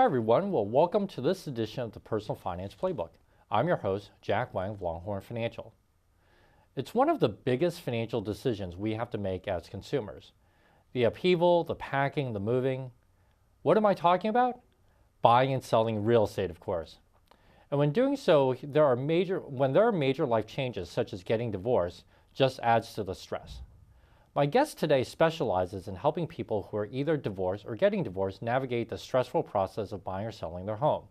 Hi everyone, well welcome to this edition of the Personal Finance Playbook. I'm your host, Jack Wang of Longhorn Financial. It's one of the biggest financial decisions we have to make as consumers. The upheaval, the packing, the moving. What am I talking about? Buying and selling real estate, of course. And when doing so, when there are major life changes such as getting divorced, just adds to the stress. My guest today specializes in helping people who are either divorced or getting divorced navigate the stressful process of buying or selling their home.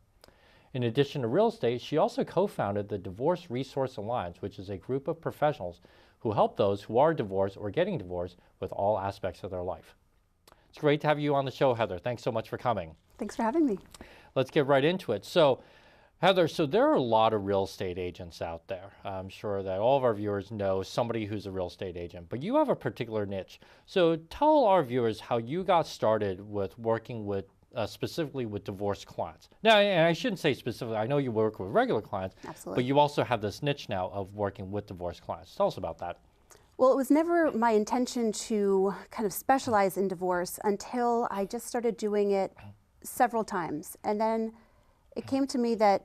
In addition to real estate, she also co-founded the Divorce Resource Alliance, which is a group of professionals who help those who are divorced or getting divorced with all aspects of their life. It's great to have you on the show, Heather. Thanks so much for coming. Thanks for having me. Let's get right into it. So, Heather, there are a lot of real estate agents out there. I'm sure that all of our viewers know somebody who's a real estate agent, but you have a particular niche. So tell our viewers how you got started with working with, specifically with divorced clients. Now, and I shouldn't say specifically, I know you work with regular clients, Absolutely. But you also have this niche now of working with divorced clients. Tell us about that. Well, it was never my intention to kind of specialize in divorce until I just started doing it several times. And then it came to me that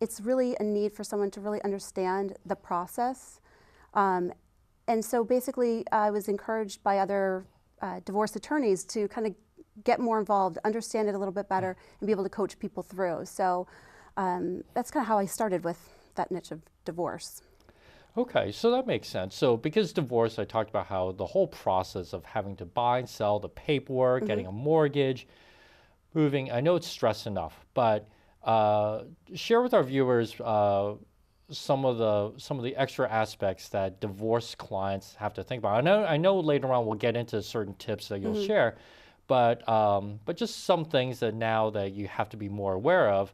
it's really a need for someone to really understand the process. And so basically I was encouraged by other divorce attorneys to kind of get more involved, understand it a little bit better, and be able to coach people through. So that's kind of how I started with that niche of divorce. Okay, so that makes sense. So because divorce, I talked about how the whole process of having to buy and sell, the paperwork, getting a mortgage, moving, I know it's stress enough, but share with our viewers some of the extra aspects that divorce clients have to think about. I know later on we'll get into certain tips that you'll share, but just some things that now that you have to be more aware of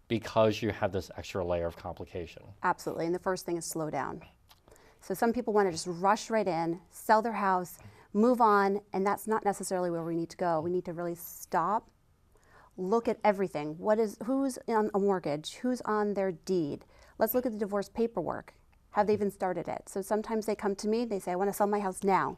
because you have this extra layer of complication. Absolutely, and the first thing is slow down. So some people want to just rush right in, sell their house, move on, and that's not necessarily where we need to go. We need to really stop, look at everything. Who's on a mortgage? Who's on their deed? Let's look at the divorce paperwork. Have they even started it? So sometimes they come to me, they say, I want to sell my house now.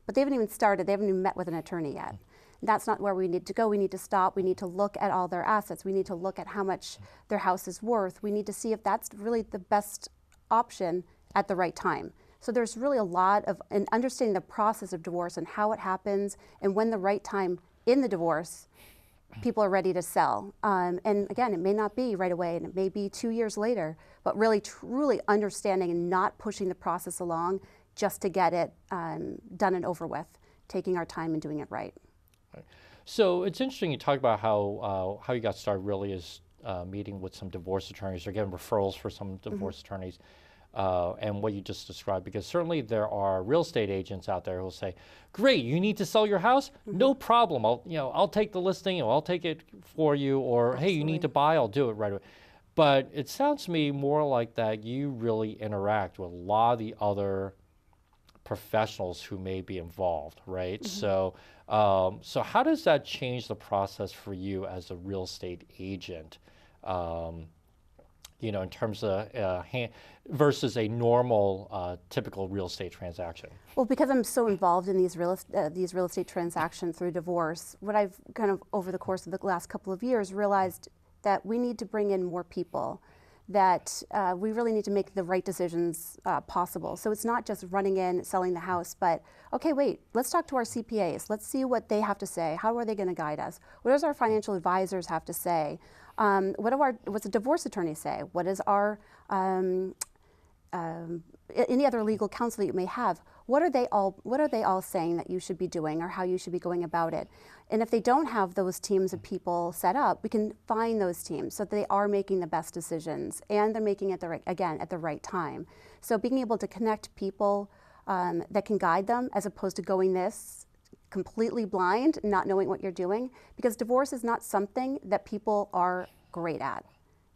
But they haven't even started, they haven't even met with an attorney yet. That's not where we need to go. We need to stop. We need to look at all their assets. We need to look at how much their house is worth. We need to see if that's really the best option at the right time. So there's really a lot of understanding the process of divorce and how it happens and when the right time in the divorce people are ready to sell. And again, it may not be right away and it may be 2 years later, but really truly understanding and not pushing the process along just to get it done and over with, taking our time and doing it right. So it's interesting you talk about how you got started really is meeting with some divorce attorneys or getting referrals for some divorce attorneys. And what you just described, because certainly there are real estate agents out there who will say, great, you need to sell your house? No problem. I'll take the listing, or I'll take it for you, or hey, you need to buy, I'll do it right away. But it sounds to me more like that you really interact with a lot of the other professionals who may be involved, right? So how does that change the process for you as a real estate agent? In terms of versus a normal, typical real estate transaction? Well, because I'm so involved in these real estate transactions through divorce, what I've kind of over the course of the last couple of years realized that we need to bring in more people, that we really need to make the right decisions possible. So it's not just running in, selling the house, but okay, wait, let's talk to our CPAs. Let's see what they have to say. How are they going to guide us? What does our financial advisors have to say? What's a divorce attorney say? What is our any other legal counsel you may have? What are they all saying that you should be doing or how you should be going about it? And if they don't have those teams of people set up, we can find those teams so that they are making the best decisions and they're making it at the right time. So being able to connect people that can guide them as opposed to going this completely blind, not knowing what you're doing, because divorce is not something that people are great at.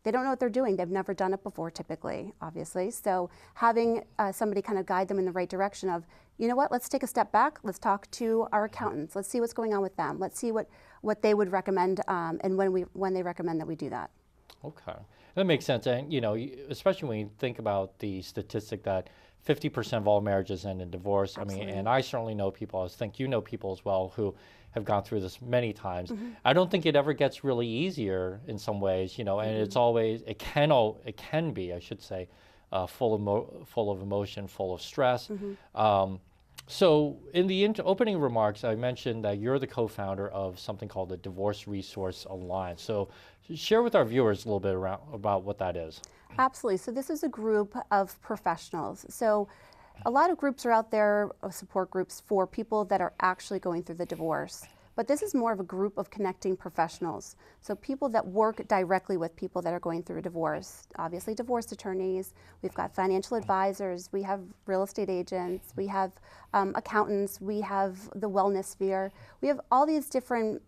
They don't know what they're doing. They've never done it before, typically, obviously. So having somebody kind of guide them in the right direction of, you know what, let's take a step back. Let's talk to our accountants. Let's see what's going on with them. Let's see what they would recommend and when they recommend that we do that. Okay, that makes sense. And especially when you think about the statistic that 50% of all marriages end in divorce. Absolutely. I mean, and I certainly know people, I think you know people as well, who have gone through this many times. Mm-hmm. I don't think it ever gets really easier in some ways, and it's always, it can be, I should say, full of emotion, full of stress. So in the opening remarks, I mentioned that you're the co-founder of something called the Divorce Resource Alliance. So share with our viewers a little bit about what that is. Absolutely. So this is a group of professionals. So a lot of groups are out there, support groups for people that are actually going through the divorce. But this is more of a group of connecting professionals. So people that work directly with people that are going through a divorce. Obviously divorce attorneys, we've got financial advisors, we have real estate agents, we have accountants, we have the wellness sphere. We have all these different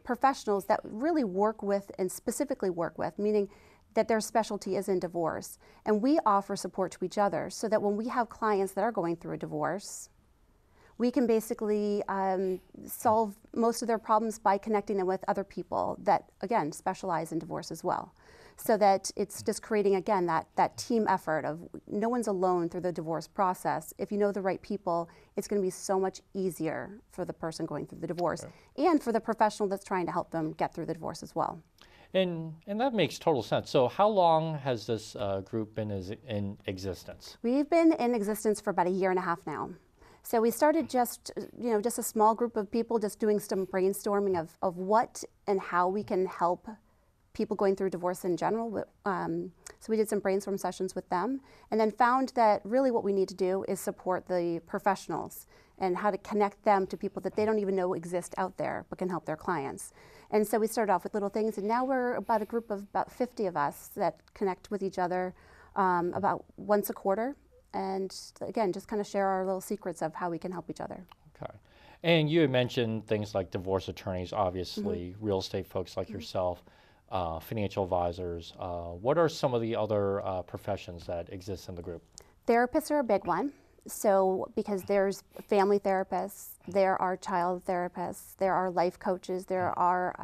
professionals that really work with and specifically work with, meaning that their specialty is in divorce. And we offer support to each other so that when we have clients that are going through a divorce, we can basically solve most of their problems by connecting them with other people that, again, specialize in divorce as well. So that it's just creating, again, that team effort of no one's alone through the divorce process. If you know the right people, it's going to be so much easier for the person going through the divorce and for the professional that's trying to help them get through the divorce as well. And that makes total sense. So how long has this group been in existence? We've been in existence for about 1.5 years now. So we started just a small group of people just doing some brainstorming of what and how we can help people going through divorce in general. So we did some brainstorm sessions with them and then found that really what we need to do is support the professionals and how to connect them to people that they don't even know exist out there but can help their clients. And so we started off with little things, and now we're about a group of about 50 of us that connect with each other about once a quarter. And again, just kind of share our little secrets of how we can help each other. Okay. And you had mentioned things like divorce attorneys, obviously, real estate folks like yourself, financial advisors. What are some of the other professions that exist in the group? Therapists are a big one. So because there's family therapists, there are child therapists, there are life coaches, there are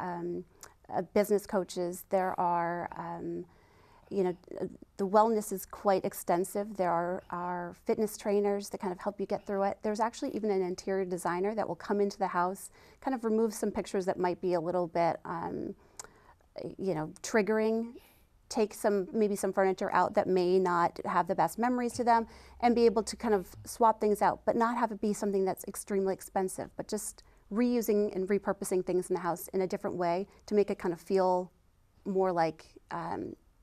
business coaches, there are the wellness is quite extensive. There are fitness trainers that kind of help you get through it. There's actually even an interior designer that will come into the house, kind of remove some pictures that might be a little bit, triggering, take maybe some furniture out that may not have the best memories to them, and be able to kind of swap things out, but not have it be something that's extremely expensive, but just reusing and repurposing things in the house in a different way to make it kind of feel more like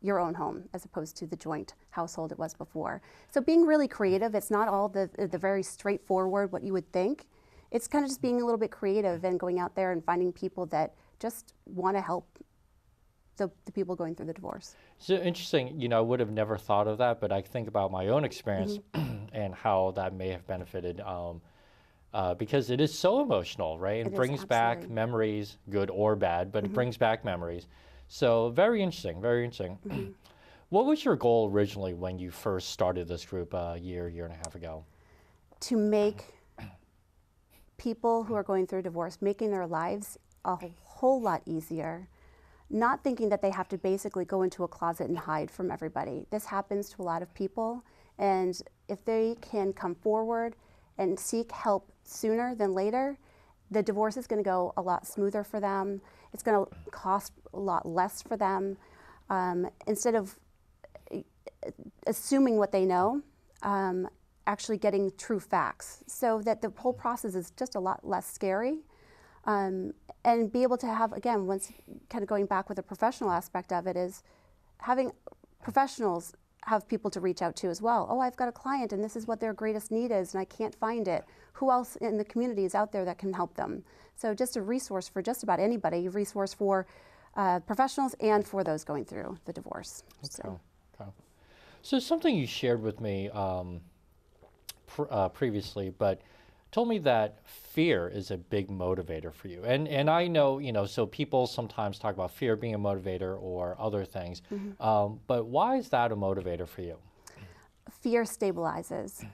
your own home as opposed to the joint household it was before. So being really creative, it's not all the very straightforward what you would think. It's kind of just being a little bit creative and going out there and finding people that just want to help the people going through the divorce. So interesting, I would have never thought of that, but I think about my own experience and how that may have benefited because it is so emotional, right? It brings back memories, good or bad, but it brings back memories. So very interesting, very interesting. What was your goal originally when you first started this group a year and a half ago? To make people who are going through divorce, making their lives a whole lot easier, not thinking that they have to basically go into a closet and hide from everybody. This happens to a lot of people, and if they can come forward and seek help sooner than later, the divorce is going to go a lot smoother for them. It's going to cost a lot less for them. Instead of assuming what they know, actually getting true facts, so that the whole process is just a lot less scary. And be able to have, again, once kind of going back with the professional aspect of it, is having professionals have people to reach out to as well. Oh, I've got a client and this is what their greatest need is and I can't find it. Who else in the community is out there that can help them? So just a resource for just about anybody, a resource for professionals and for those going through the divorce. Okay. So something you shared with me previously, but told me that fear is a big motivator for you. And I know, so people sometimes talk about fear being a motivator or other things, but why is that a motivator for you? Fear stabilizes.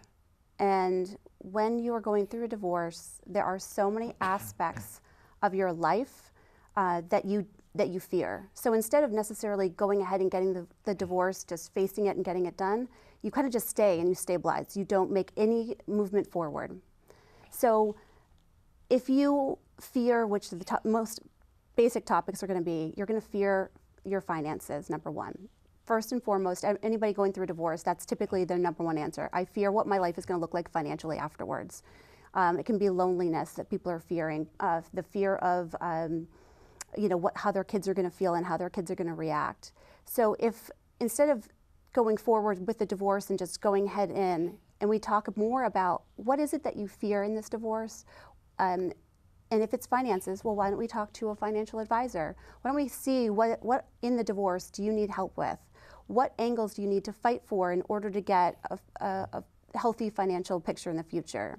And when you are going through a divorce, there are so many aspects of your life that you that you fear. So instead of necessarily going ahead and getting the divorce, just facing it and getting it done, you kind of just stay and you stabilize. You don't make any movement forward. So if you fear, which the most basic topics are going to be, you're going to fear your finances, number one. First and foremost, anybody going through a divorce, that's typically their number one answer. I fear what my life is going to look like financially afterwards. It can be loneliness that people are fearing, the fear of how their kids are going to feel and how their kids are going to react. So if instead of going forward with the divorce and just going head in, and we talk more about what is it that you fear in this divorce, and if it's finances, well, why don't we talk to a financial advisor? Why don't we see what in the divorce do you need help with? What angles do you need to fight for in order to get a healthy financial picture in the future?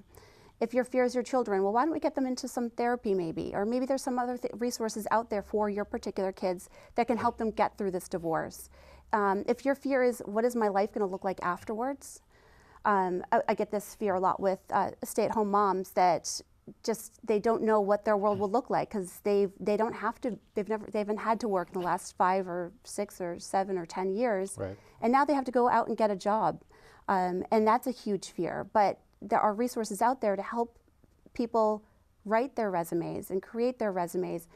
If your fear is your children, well, why don't we get them into some therapy maybe? Or maybe there's some other resources out there for your particular kids that can help them get through this divorce. If your fear is, what is my life going to look like afterwards? I get this fear a lot with stay-at-home moms that they don't know what their world will look like because they haven't had to work in the last 5 or 6 or 7 or 10 years. Right. And now they have to go out and get a job. And that's a huge fear. But there are resources out there to help people write their resumes and create their resumes.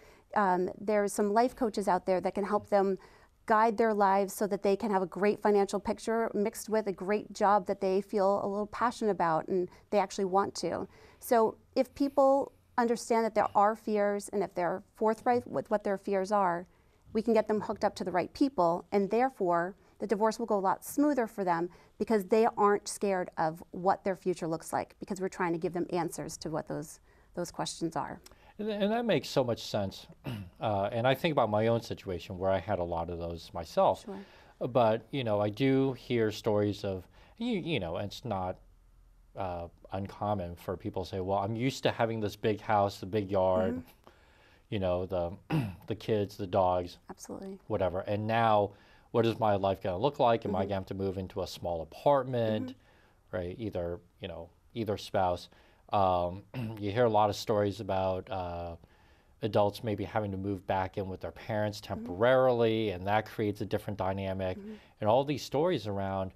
There's some life coaches out there that can help them guide their lives so that they can have a great financial picture mixed with a great job that they feel a little passionate about and they actually want to. So if people understand that there are fears and if they're forthright with what their fears are, we can get them hooked up to the right people, and therefore the divorce will go a lot smoother for them because they aren't scared of what their future looks like, because we're trying to give them answers to what those questions are. And that makes so much sense. And I think about my own situation where I had a lot of those myself. Sure. But, I do hear stories of, it's not uncommon for people to say, well, I'm used to having this big house, the big yard, the kids, the dogs. Absolutely. Whatever. And now, what is my life going to look like? Am I going to have to move into a small apartment, right? Either spouse. You hear a lot of stories about adults maybe having to move back in with their parents temporarily, and that creates a different dynamic. And all these stories around,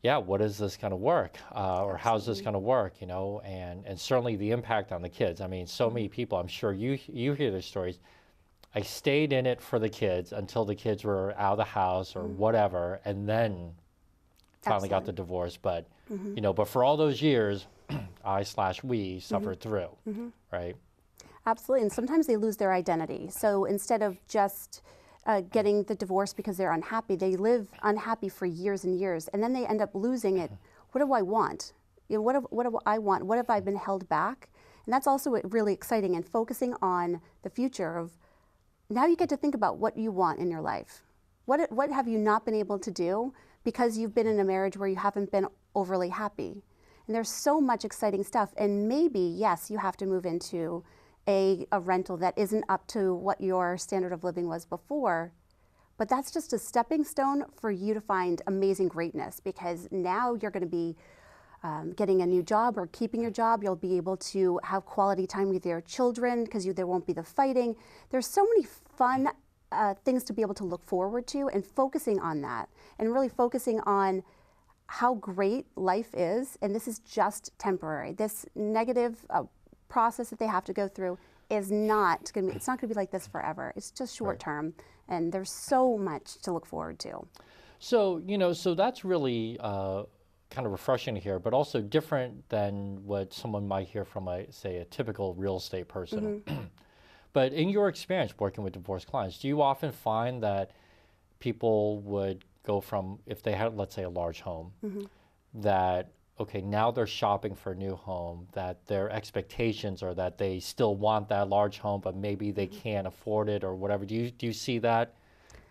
what is this going to work? Or how's this going to work? And certainly the impact on the kids. I mean, so many people, I'm sure you hear their stories. I stayed in it for the kids until the kids were out of the house or whatever, and then finally got the divorce. But, but for all those years, we suffered through, right? Absolutely, and sometimes they lose their identity. So instead of just getting the divorce because they're unhappy, they live unhappy for years and years, and then they end up losing it. What do I want? What do I want? What have I been held back? And that's also really exciting, and focusing on the future of, now you get to think about what you want in your life. What have you not been able to do because you've been in a marriage where you haven't been overly happy? And there's so much exciting stuff. And maybe, yes, you have to move into a rental that isn't up to what your standard of living was before. But that's just a stepping stone for you to find amazing greatness, because now you're going to be getting a new job or keeping your job. You'll be able to have quality time with your children because there won't be the fighting. There's so many fun things to be able to look forward to, and focusing on that and really focusing on how great life is. And this is just temporary. This negative process that they have to go through is not going to be, it's not going to be like this forever. It's just short term. And there's so much to look forward to. So, so that's really kind of refreshing to hear, but also different than what someone might hear from, a typical real estate person. But in your experience working with divorced clients, do you often find that people would go from, if they had, let's say, a large home, that, okay, now they're shopping for a new home, that their expectations are that they still want that large home, but maybe they can't afford it or whatever. Do you see that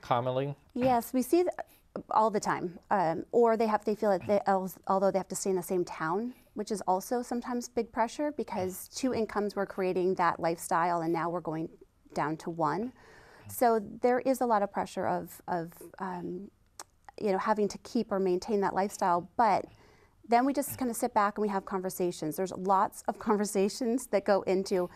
commonly? Yes, we see that all the time. Or they feel that although they have to stay in the same town, which is also sometimes big pressure, because 2 incomes were creating that lifestyle, and now we're going down to 1. So there is a lot of pressure of having to keep or maintain that lifestyle. But then we just kind of sit back and we have conversations. There's lots of conversations that go into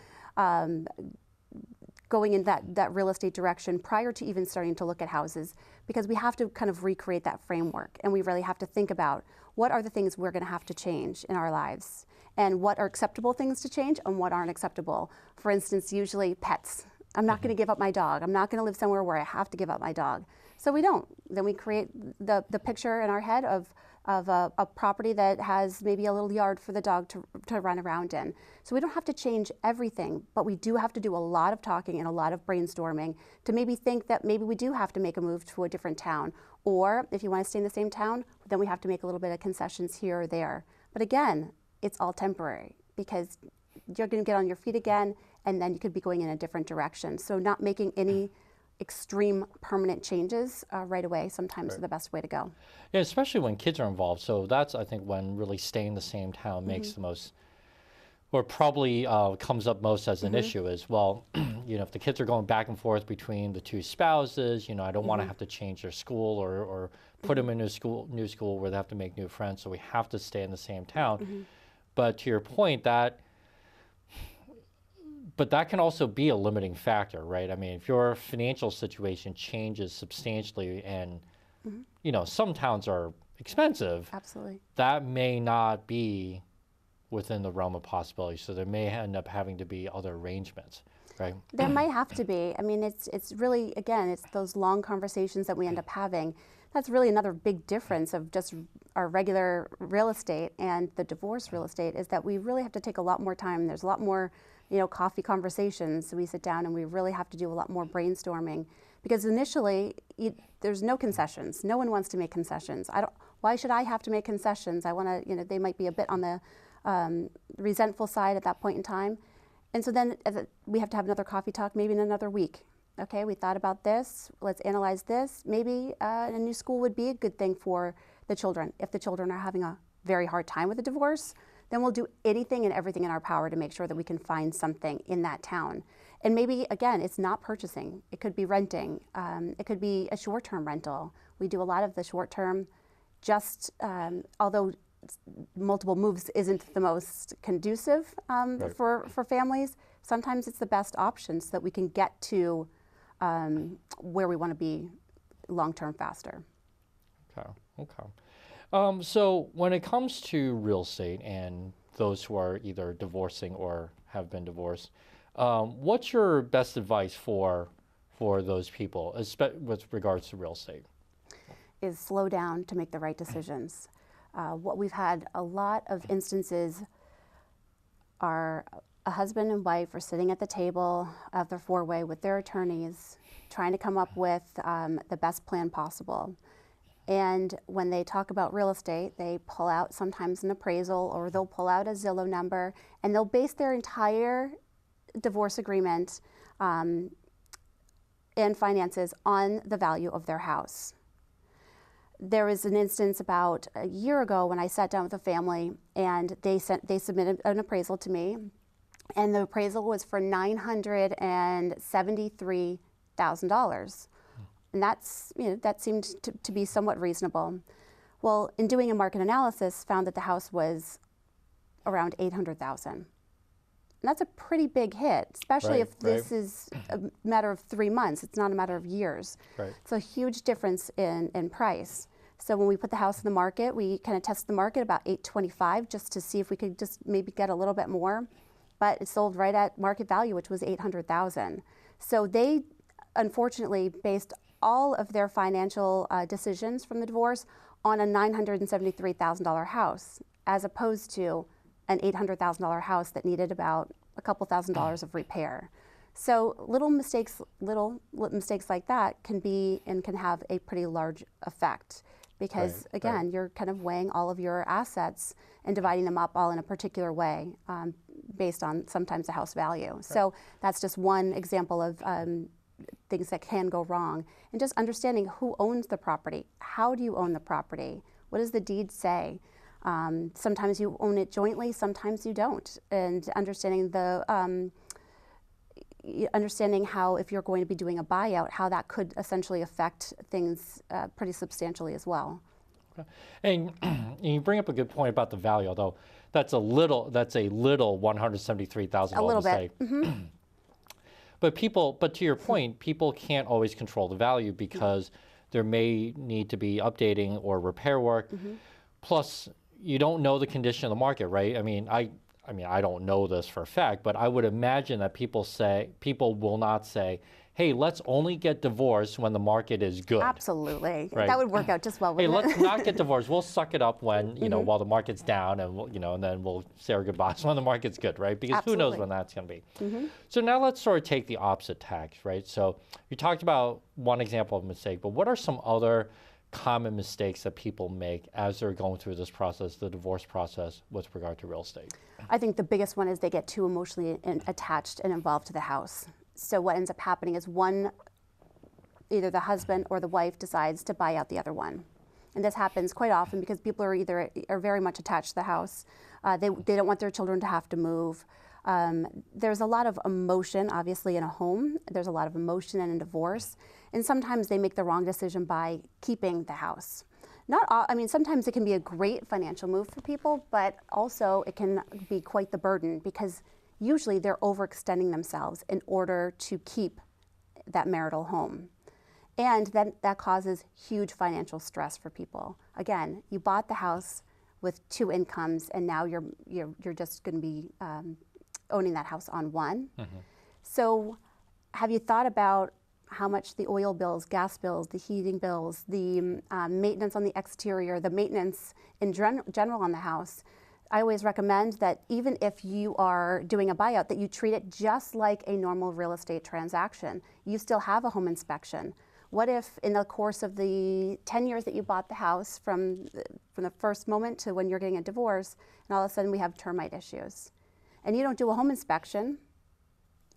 going in that real estate direction prior to even starting to look at houses, because we have to kind of recreate that framework, and we really have to think about what are the things we're going to have to change in our lives, and what are acceptable things to change and what aren't acceptable. For instance, usually pets. I'm not going to give up my dog. I'm not going to live somewhere where I have to give up my dog. So we don't. Then we create the picture in our head of a property that has maybe a little yard for the dog to run around in. So we don't have to change everything, but we do have to do a lot of talking and a lot of brainstorming to maybe think that maybe we do have to make a move to a different town. Or if you want to stay in the same town, then we have to make a little bit of concessions here or there. But again, it's all temporary, because you're going to get on your feet again, and then you could be going in a different direction. So not making any extreme permanent changes right away sometimes are the best way to go. Yeah, especially when kids are involved. So that's, I think, when really staying in the same town makes the most, or probably comes up most as an issue is, well, you know, if the kids are going back and forth between the two spouses, you know, I don't want to have to change their school or put them in a new school where they have to make new friends. So we have to stay in the same town. But to your point, but that can also be a limiting factor, right? I mean, if your financial situation changes substantially, and you know, some towns are expensive, Absolutely. that may not be within the realm of possibility. So there may end up having to be other arrangements, right? There might have to be. I mean, it's really, again, it's those long conversations that we end up having. That's really another big difference of just our regular real estate and the divorce real estate, is that we really have to take a lot more time. There's a lot more, you know, coffee conversations. So we sit down and we really have to do a lot more brainstorming, because initially there's no concessions. No one wants to make concessions. Why should I have to make concessions? I want to, you know, they might be a bit on the resentful side at that point in time. And so then we have to have another coffee talk, maybe in another week. Okay, we thought about this, let's analyze this. Maybe a new school would be a good thing for the children. If the children are having a very hard time with a divorce, then we'll do anything and everything in our power to make sure that we can find something in that town. And maybe, again, it's not purchasing. It could be renting. It could be a short-term rental. We do a lot of the short-term, although multiple moves isn't the most conducive for families, sometimes it's the best option so that we can get to where we want to be long-term faster. Okay. So when it comes to real estate and those who are either divorcing or have been divorced, what's your best advice for those people, with regards to real estate? Is slow down to make the right decisions. What we've had a lot of instances are a husband and wife are sitting at the table of their four-way with their attorneys, trying to come up with the best plan possible. And when they talk about real estate, they pull out sometimes an appraisal, or they'll pull out a Zillow number, and they'll base their entire divorce agreement and finances on the value of their house. There was an instance about a year ago when I sat down with a family, and they submitted an appraisal to me, and the appraisal was for $973,000. And that's, you know, that seemed to be somewhat reasonable. Well, in doing a market analysis, found that the house was around $800,000. And that's a pretty big hit, especially if this is a matter of 3 months. It's not a matter of years. It's a huge difference in price. So when we put the house in the market, we kind of tested the market about $825 just to see if we could just maybe get a little bit more. But it sold right at market value, which was $800,000. So they, unfortunately, based all of their financial decisions from the divorce on a $973,000 house, as opposed to an $800,000 house that needed about a couple $1,000s of repair. So little mistakes like that can have a pretty large effect, because again, you're kind of weighing all of your assets and dividing them up all in a particular way based on sometimes the house value. So that's just one example of things that can go wrong. And just understanding who owns the property. How do you own the property? What does the deed say? Sometimes you own it jointly, sometimes you don't. And understanding understanding how, if you're going to be doing a buyout, how that could essentially affect things pretty substantially as well. Okay. And you bring up a good point about the value, although that's a little $173,000 a little bit. But to your point, people can't always control the value because there may need to be updating or repair work. Plus, you don't know the condition of the market, right? I mean, I don't know this for a fact, but I would imagine that people will not say, hey, let's only get divorced when the market is good. Absolutely. Right? That would work out just well, Hey, wouldn't let's not get divorced. We'll suck it up when, while the market's down, and and then we'll say our goodbyes when the market's good, right? Because who knows when that's going to be. So now let's sort of take the opposite tack, right? So you talked about one example of a mistake, but what are some other common mistakes that people make as they're going through this process, the divorce process, with regard to real estate? I think the biggest one is they get too emotionally attached and involved to the house. So what ends up happening is either the husband or the wife decides to buy out the other one. And this happens quite often because people are very much attached to the house. They don't want their children to have to move. There's a lot of emotion, obviously, in a home. There's a lot of emotion in a divorce. And sometimes they make the wrong decision by keeping the house. Sometimes it can be a great financial move for people, but also it can be quite the burden because usually they're overextending themselves in order to keep that marital home. And that causes huge financial stress for people. Again, you bought the house with two incomes, and now you're just going to be owning that house on one. So have you thought about how much the oil bills, gas bills, the heating bills, the maintenance on the exterior, the maintenance in general on the house? I always recommend that even if you are doing a buyout, that you treat it just like a normal real estate transaction. You still have a home inspection. What if in the course of the 10 years that you bought the house from the first moment to when you're getting a divorce, and all of a sudden we have termite issues, and you don't do a home inspection,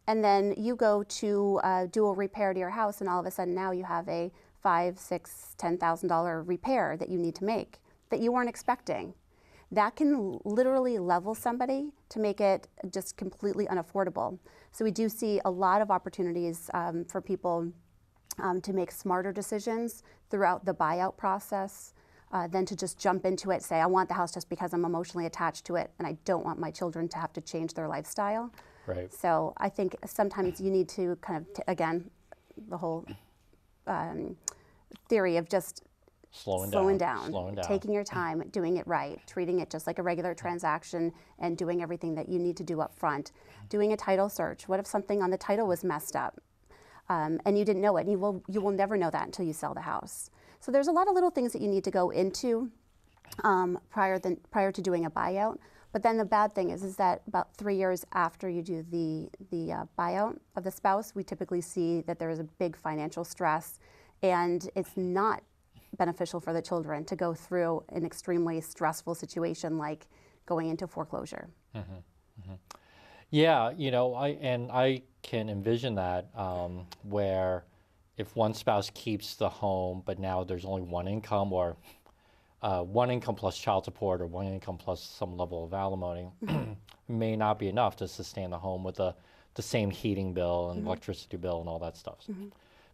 and then you go to do a repair to your house, and all of a sudden now you have a $5,000, $6,000, $10,000 repair that you need to make that you weren't expecting. That can literally level somebody to make it just completely unaffordable. So we do see a lot of opportunities for people to make smarter decisions throughout the buyout process than to just jump into it, say, I want the house just because I'm emotionally attached to it and I don't want my children to have to change their lifestyle. Right. So I think sometimes you need to kind of, again, the whole theory of just slowing down, taking your time, doing it right, treating it just like a regular transaction and doing everything that you need to do up front. Doing a title search. What if something on the title was messed up and you didn't know it? You will never know that until you sell the house. So there's a lot of little things that you need to go into prior to doing a buyout. But then the bad thing is that about 3 years after you do the buyout of the spouse, we typically see that there is a big financial stress, and it's not beneficial for the children to go through an extremely stressful situation like going into foreclosure. Yeah, I can envision that where if one spouse keeps the home, but now there's only one income, or one income plus child support, or one income plus some level of alimony, may not be enough to sustain the home with the same heating bill and electricity bill and all that stuff. So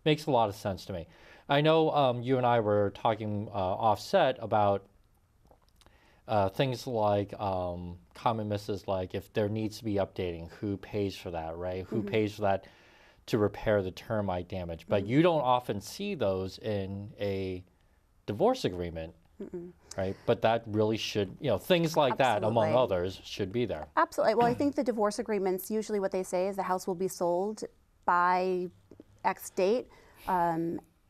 makes a lot of sense to me. I know you and I were talking offset about things like common misses, like if there needs to be updating, who pays for that, right? Who pays for that to repair the termite damage? But you don't often see those in a divorce agreement, right? But that really should, things like that, among others, should be there. Absolutely. Well, I think the divorce agreements, usually what they say is the house will be sold by X date.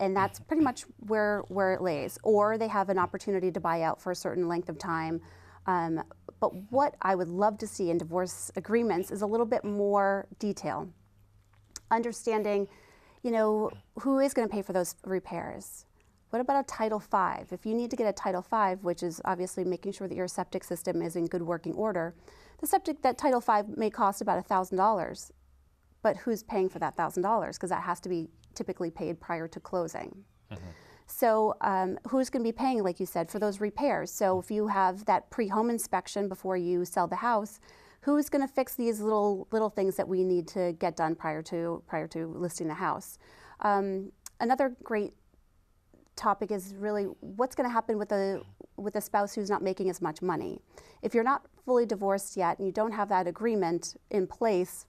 And that's pretty much where it lays. Or they have an opportunity to buy out for a certain length of time. But what I would love to see in divorce agreements is a little bit more detail. Understanding, who is going to pay for those repairs? What about a Title V? If you need to get a Title V, which is obviously making sure that your septic system is in good working order, that Title V may cost about $1,000. But who's paying for that $1,000? Because that has to be typically paid prior to closing. So who's going to be paying, like you said, for those repairs? So if you have that pre-home inspection before you sell the house, who's going to fix these little things that we need to get done prior to listing the house? Another great topic is really what's going to happen with a spouse who's not making as much money. If you're not fully divorced yet and you don't have that agreement in place,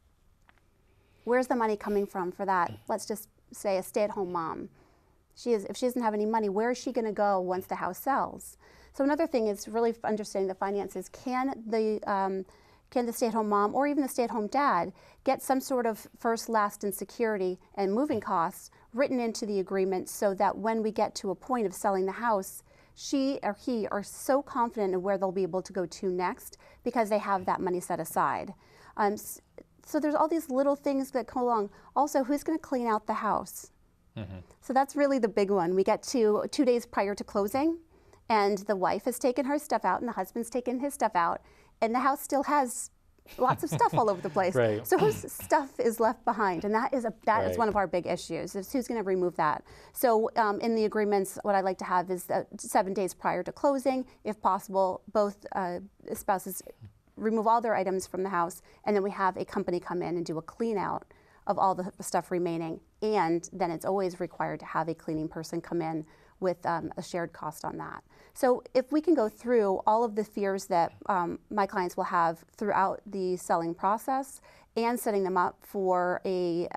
Where's the money coming from for that? Let's just say a stay-at-home mom. If she doesn't have any money, where is she going to go once the house sells? So another thing is really understanding the finances. Can the stay-at-home mom or even the stay-at-home dad get some sort of first, last, and security and moving costs written into the agreement so that when we get to a point of selling the house, she or he are so confident in where they'll be able to go to next because they have that money set aside. So there's all these little things that come along. Also, who's going to clean out the house? So that's really the big one. We get to 2 days prior to closing, and the wife has taken her stuff out and the husband's taken his stuff out, and the house still has lots of stuff all over the place. Right. So whose stuff is left behind? And that is one of our big issues, is who's going to remove that. So in the agreements, what I like to have is 7 days prior to closing, if possible, both spouses remove all their items from the house, and then we have a company come in and do a clean out of all the stuff remaining. And then it's always required to have a cleaning person come in with a shared cost on that. So if we can go through all of the fears that my clients will have throughout the selling process and setting them up for a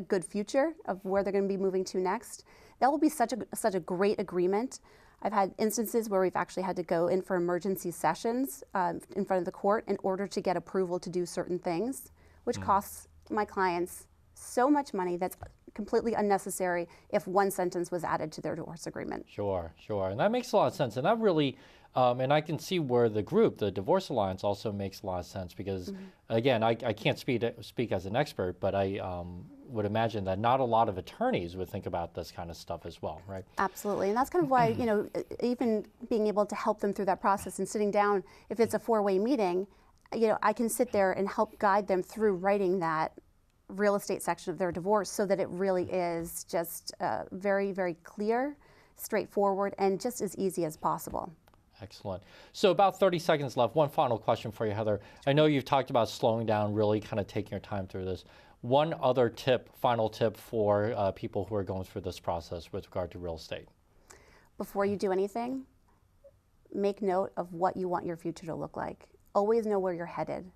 good future of where they're going to be moving to next, that will be such a great agreement. I've had instances where we've actually had to go in for emergency sessions in front of the court in order to get approval to do certain things, which costs my clients so much money that's completely unnecessary if one sentence was added to their divorce agreement. Sure, sure. And that makes a lot of sense. And that really, and I can see where the group, the Divorce Alliance, also makes a lot of sense because, again, I can't speak as an expert, but I would imagine that not a lot of attorneys would think about this kind of stuff as well, right? Absolutely. And that's kind of why, even being able to help them through that process and sitting down, if it's a 4-way meeting, I can sit there and help guide them through writing that real estate section of their divorce so that it really is just very, very clear, straightforward, and just as easy as possible. Excellent. So about 30 seconds left. One final question for you, Heather. I know you've talked about slowing down, really kind of taking your time through this. One other tip, final tip for people who are going through this process with regard to real estate. Before you do anything, make note of what you want your future to look like. Always know where you're headed,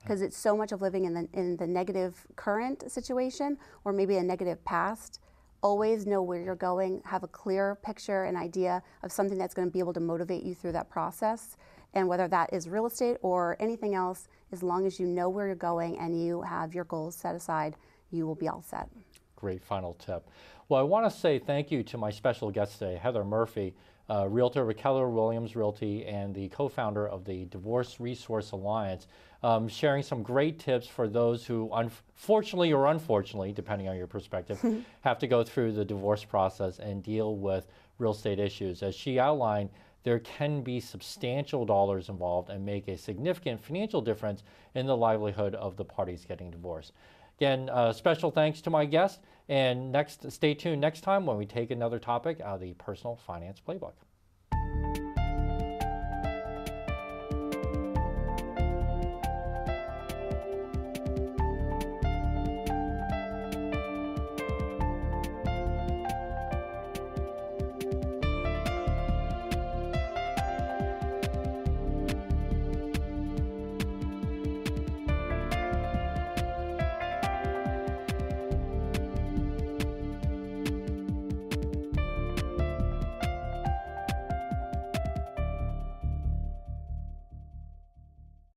because it's so much of living in the negative current situation or maybe a negative past. Always know where you're going, have a clear picture and idea of something that's going to be able to motivate you through that process. And whether that is real estate or anything else, as long as you know where you're going and you have your goals set aside, you will be all set. Great final tip. Well, I want to say thank you to my special guest today, Heather Murphy, realtor with Keller Williams Realty and the co-founder of the Divorce Resource Alliance, sharing some great tips for those who, unfortunately or unfortunately, depending on your perspective, have to go through the divorce process and deal with real estate issues. As she outlined, there can be substantial dollars involved and make a significant financial difference in the livelihood of the parties getting divorced. Again, special thanks to my guest, and stay tuned next time when we take another topic out of the Personal Finance Playbook.